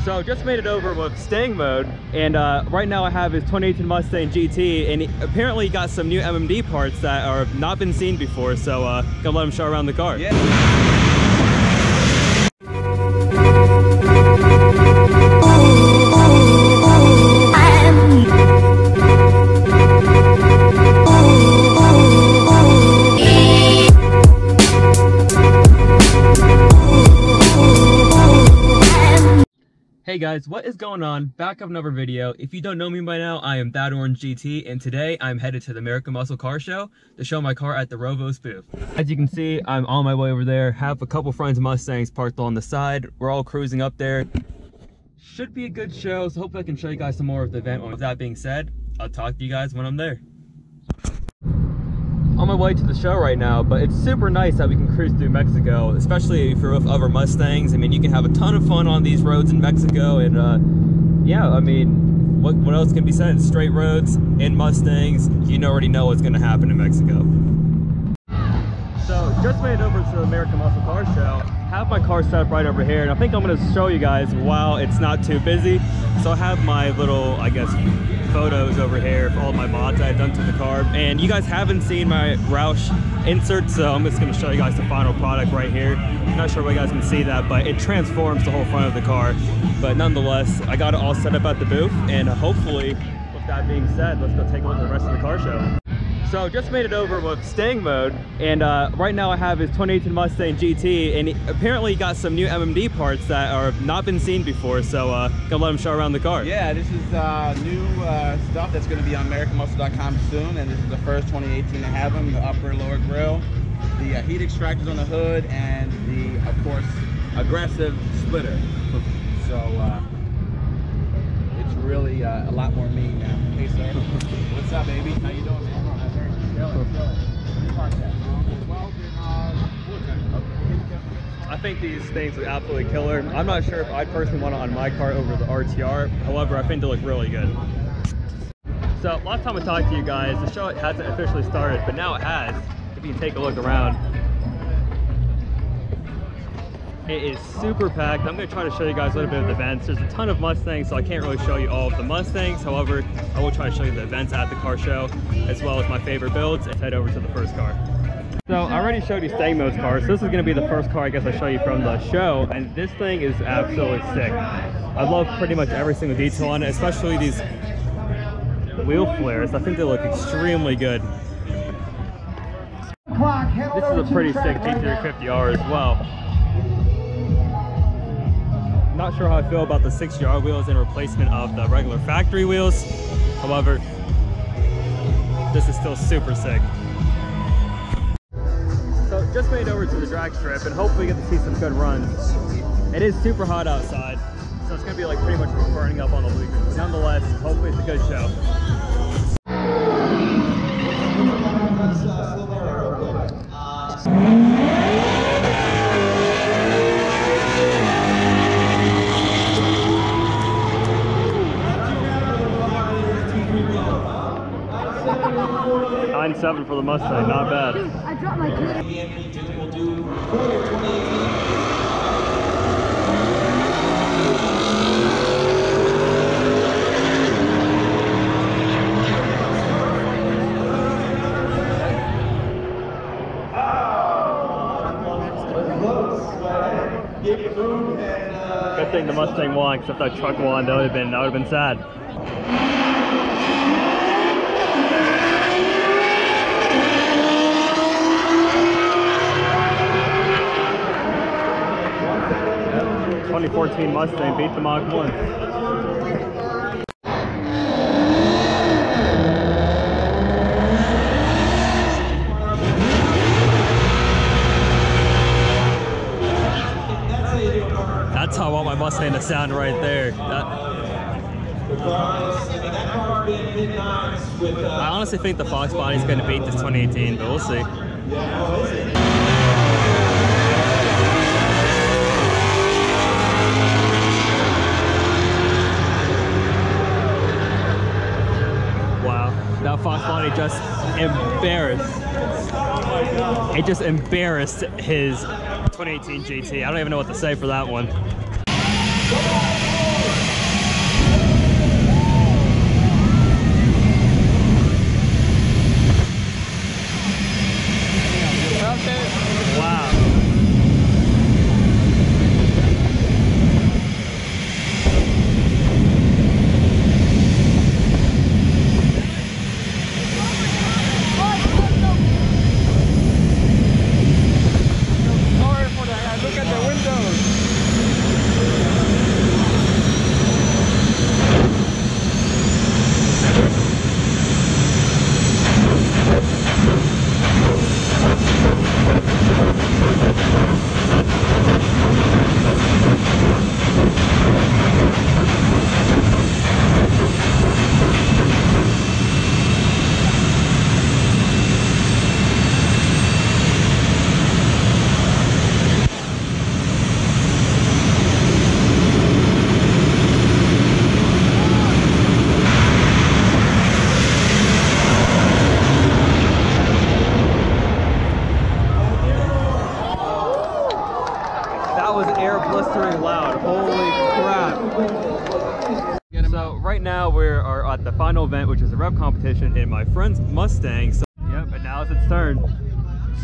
So just made it over with Stang mode, and right now I have his 2018 Mustang GT, and apparently he got some new MMD parts that are not been seen before, so gonna let him show around the car. Yeah. Hey guys, what is going on? Back of another video. If you don't know me by now, I am That Orange GT, and today I'm headed to the American Muscle Car Show to show my car at the Rovo's booth. As you can see, I'm on my way over there. Have a couple friends Mustangs parked on the side. We're all cruising up there. Should be a good show, so hopefully I can show you guys some more of the event. With that being said, I'll talk to you guys when I'm there. On my way to the show right now, but it's super nice that we can cruise through Mexico, especially if you're with other Mustangs. I mean, you can have a ton of fun on these roads in Mexico, and yeah, I mean, what else can be said? Straight roads in Mustangs, you already know what's going to happen in Mexico. So just made it over to the American Muscle Car Show. Have my car set up right over here, and I think I'm going to show you guys while it's not too busy. So I have my little, I guess, photos over here for all my mods I've done to the car, and you guys haven't seen my Roush insert, so I'm just going to show you guys the final product right here. I'm not sure if you guys can see that, but it transforms the whole front of the car. But nonetheless, I got it all set up at the booth, and hopefully, with that being said, let's go take a look at the rest of the car show. So just made it over with Stang mode, and right now I have his 2018 Mustang GT, and apparently he got some new MMD parts that are not been seen before, so gonna let him show around the car. Yeah, this is new stuff that's going to be on AmericanMuscle.com soon, and this is the first 2018 to have them. The upper and lower grille, the heat extractors on the hood, and the, of course, aggressive splitter. So it's really a lot more mean now. Hey sir, what's up, baby? How you doing, man? I think these things look absolutely killer. I'm not sure if I personally want it on my car over the RTR. However, I think they look really good. So last time I talked to you guys, the show hasn't officially started, but now it has. If you can take a look around, it is super packed. I'm going to try to show you guys a little bit of the events. There's a ton of Mustangs, so I can't really show you all of the Mustangs. However, I will try to show you the events at the car show, as well as my favorite builds. Let's head over to the first car. So I already showed you Stang mode's car, so this is going to be the first car I guess I show you from the show, and this thing is absolutely sick. I love pretty much every single detail on it, especially these wheel flares. I think they look extremely good. This is a pretty sick T350R as well. Not sure how I feel about the 6GR wheels in replacement of the regular factory wheels. However, this is still super sick. So just made it over to the drag strip, and hopefully get to see some good runs. It is super hot outside, so it's going to be like pretty much burning up on the bleachers. But nonetheless, hopefully it's a good show. 9.7 for the Mustang, not bad. I dropped my Good thing the Mustang won, except that truck won. That would have been sad. Yeah. 2014 Mustang beat the Mach 1. That's how I want my Mustang to sound right there. I honestly think the Fox body is going to beat this 2018, but we'll see. Wow, that Fox body just embarrassed. It just embarrassed his 2018 GT. I don't even know what to say for that one. now we are at the final event, which is a rev competition in my friend's Mustang. So, yep, and now it's its turn.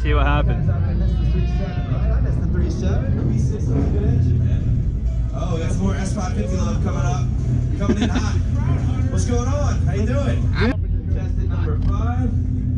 See what happens. I missed the 3.7, right? I missed the 3.7. The V6 is a good engine, man. Oh, we got some more S550 love coming up. Coming in hot. What's going on? How you doing? Contestant number 5.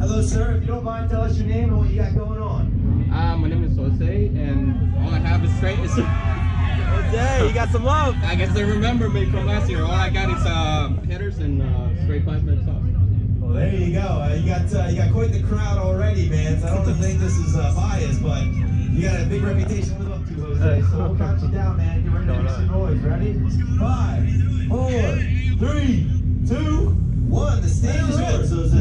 Hello, sir. If you don't mind, tell us your name and what you got going on. My name is Jose, and all I have is straight. Jose, you got some love. I guess they remember me from last year. All I got is hitters and straight pipe and sauce. Well, there you go. You got quite the crowd already, man. So I don't think this is biased, but you got a big reputation to live up to, Jose. So we'll count you down, man. Get ready to make some noise. Ready? 5, 4, 3, 2, 1. The stage is yours, Jose.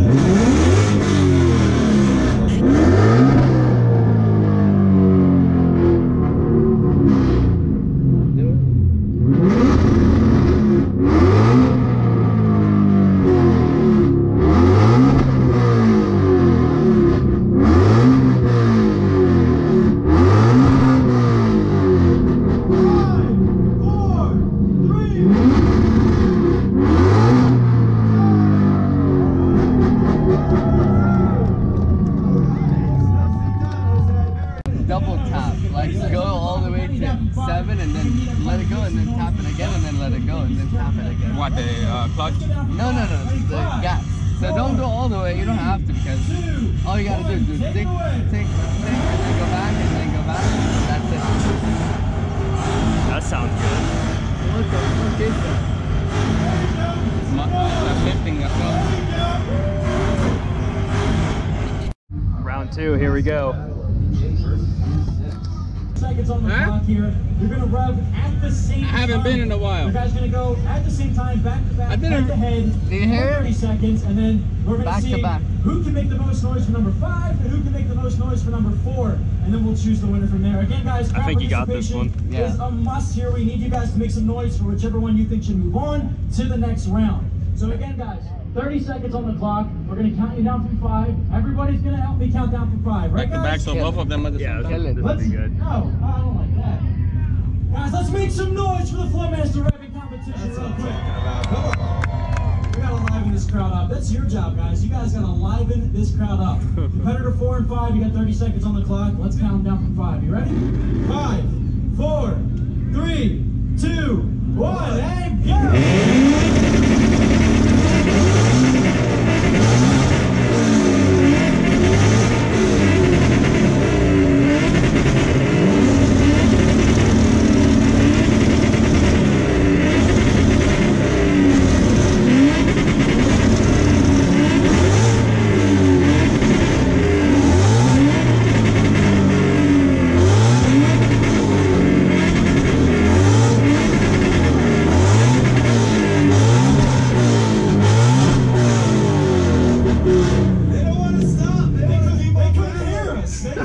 Double tap, like go all the way to 7 and then let it go and then tap it again and then let it go and then tap it again. What, the clutch? No, the gas. So don't go all the way, you don't have to, because all you gotta do is just tick, and then go back and then go back. That's it. That sounds good. What the fuck is that? Lifting as well. Round 2, here we go. Seconds on the clock here. You're gonna rev at the same time. I haven't been in a while. You guys gonna go at the same time, back to back, head to head, Do you hear? 30 seconds, and then we're gonna Back to see back. who can make the most noise for number 5 and who can make the most noise for number 4, and then we'll choose the winner from there. Again, guys, I think you got this one. participation is a must here. We need you guys to make some noise for whichever one you think should move on to the next round. So again, guys, 30 seconds on the clock. We're gonna count you down from 5. Everybody's gonna help me count down from 5, right, Back to back, guys? so both of them at the Yeah, same this time. will be good. No, I don't like that. Guys, let's make some noise for the Flowmaster Revving competition real quick. We gotta liven this crowd up. That's your job, guys. You guys gotta liven this crowd up. Competitor 4 and 5, you got 30 seconds on the clock. Let's count them down from 5. You ready? 5, 4, 3, 2, 1, and go!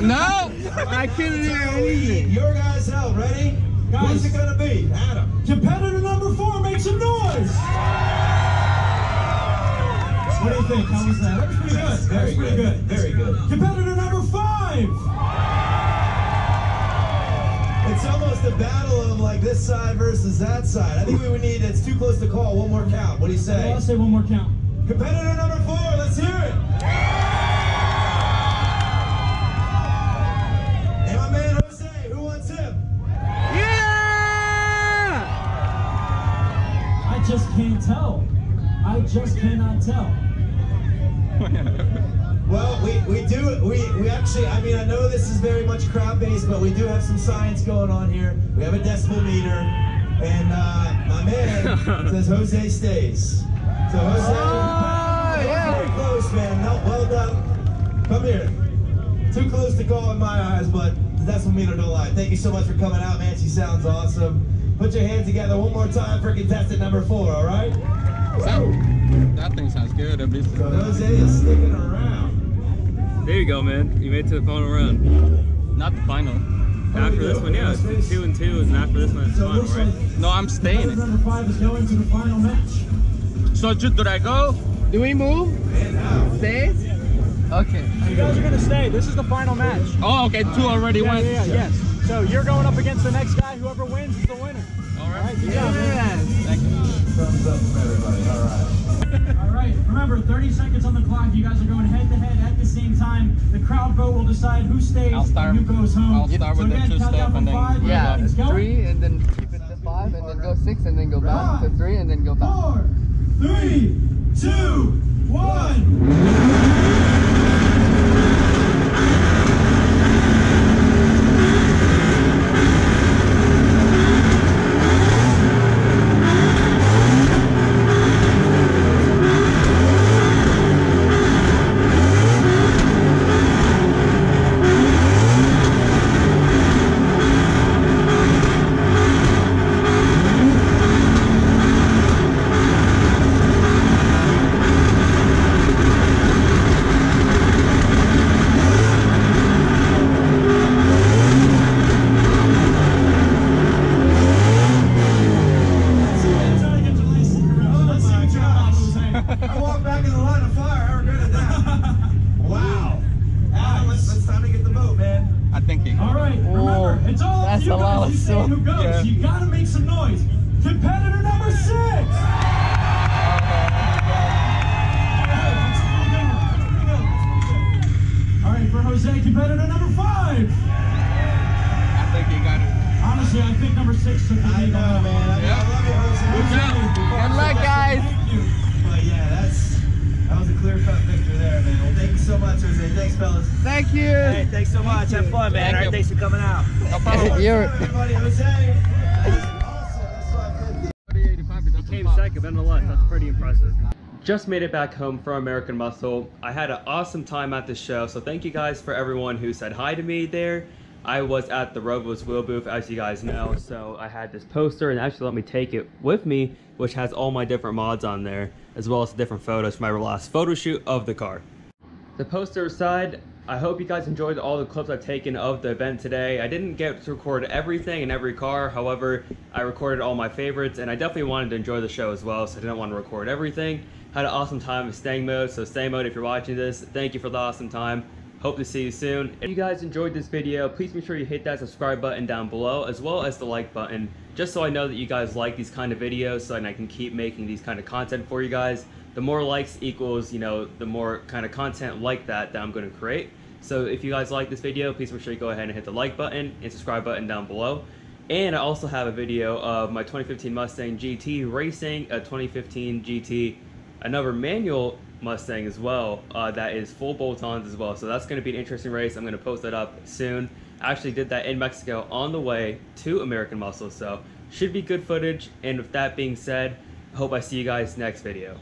No! I couldn't hear anything. Your guys out. Ready? Guys. Who's it gonna be? Adam. Competitor number 4, make some noise! What do you think? How was that? That was pretty good. That was pretty good. Very good. Competitor number 5! It's almost a battle of like this side versus that side. I think we would need, it's too close to call, one more count. What do you say? Let's say one more count. Competitor number 4, let's hear it. Hey, my man Jose, who wants him? Yeah! I just can't tell. I just cannot tell. Well, we actually, I mean, I know this is very much crowd-based, but we do have some science going on here. We have a decibel meter, and my man says Jose stays. So Jose, very close, man. No, well done. Come here. Too close to call in my eyes, but the decibel meter don't lie. Thank you so much for coming out, man. She sounds awesome. Put your hands together one more time for contestant number 4, all right? That thing sounds good. At least. So Jose is sticking around. There you go, man. You made it to the final round. Not the final. After this one, yeah, it's 2 and 2, and after this one, it's So it final, looks right? like No, I'm staying. competitor number 5 is going to the final match. So should I go? Do we move? Stay? Okay. You guys are going to stay. This is the final match. Oh, okay. 2 already went. Yes. So you're going up against the next guy. Whoever wins is the winner. All right. Good job, man. Yes. Thank you. Thumbs up from everybody. 5. You guys are going head to head at the same time. The crowd vote will decide who stays and who goes home. I'll start with the again, count down from 5. Yeah, Let's go. 3 and then keep it to 5 and then go 6 and then go back to 3 and then go back. 4, 3, 2, 1. I walked back in the line of fire. I regretted that. Wow. Adam, it's time to get the vote, man. I think he. All right, remember, it's all up to you guys. You say who goes. Yeah. You gotta make some noise. Competitor number 6. All right, for Jose, competitor number 5. I think he got it. Honestly, I think number 6 took the I lead. know, man. I love you, Jose. Good luck, guys. Thank you. But yeah, that was a clear-cut victory there, man. Well, thank you so much, Jose. Thanks, fellas. Thank you. Hey, thanks so much. Have fun, man. All right, thanks for coming out. No problem. You're Everybody, Jose. Awesome. That's 550. Came second, but nonetheless, that's pretty impressive. Just made it back home from American Muscle. I had an awesome time at the show, so thank you guys for everyone who said hi to me there. I was at the Robo's Wheel booth, as you guys know, so I had this poster and actually let me take it with me, which has all my different mods on there, as well as different photos from my last photo shoot of the car. The poster aside, I hope you guys enjoyed all the clips I've taken of the event today. I didn't get to record everything in every car, however, I recorded all my favorites, and I definitely wanted to enjoy the show as well, so I didn't want to record everything. Had an awesome time with Stang Mode, so Stang Mode, if you're watching this, thank you for the awesome time. Hope to see you soon. If you guys enjoyed this video, please make sure you hit that subscribe button down below, as well as the like button, just so I know that you guys like these kind of videos, so I can keep making these kind of content for you guys. The more likes equals, you know, the more kind of content like that I'm going to create. So if you guys like this video, please make sure you go ahead and hit the like button and subscribe button down below. And I also have a video of my 2015 Mustang GT racing a 2015 GT, another manual Mustang as well, that is full bolt-ons as well. So that's going to be an interesting race. I'm going to post that up soon. I actually did that in Mexico on the way to American Muscle, so should be good footage. And with that being said, I hope I see you guys next video.